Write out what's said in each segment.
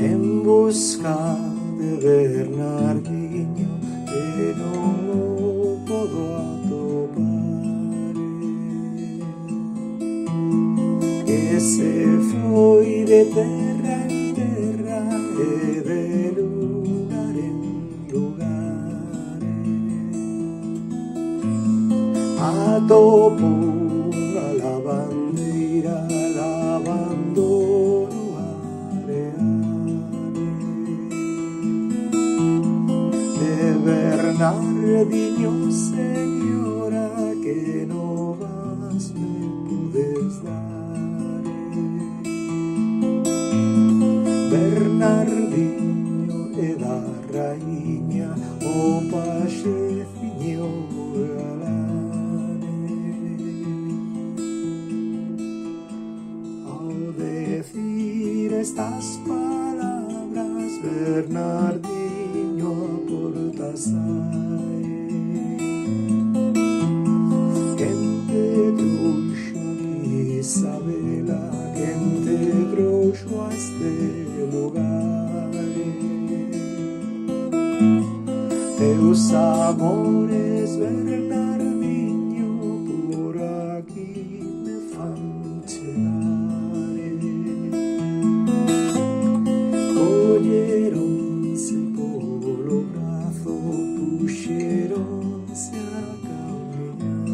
en busca de Bernardinho que non o podo atopar, que se foi de terra en terra e de lugar en lugar. Atopo unha lavandeira lavando no areal de Bernardinho, señora, que novas me podes dar. Bernardinho e da raíña o paxeciño galán. Ao decir estas palabras, Bernardinho a porta sai. Quen te trouxo aquí, Isabela? Quen te trouxo a este lugar? Teus amores, Bernardinho, por aquí me fan chegar. Colleronse polo brazo, puxeronse a camiñar.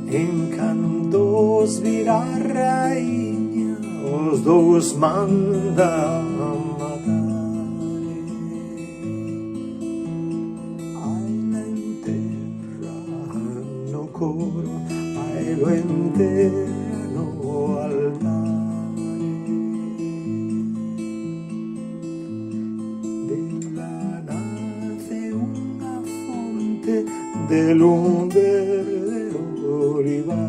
En cantos vira a raíña, os dous mandan matar. Aila enterra no coro, ailo enterra no altar. Dela nace unha fonte de lumbre olivares,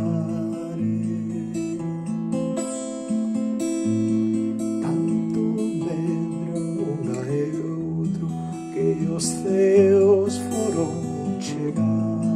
tanto medra unha e outro que os ceos foron chegar.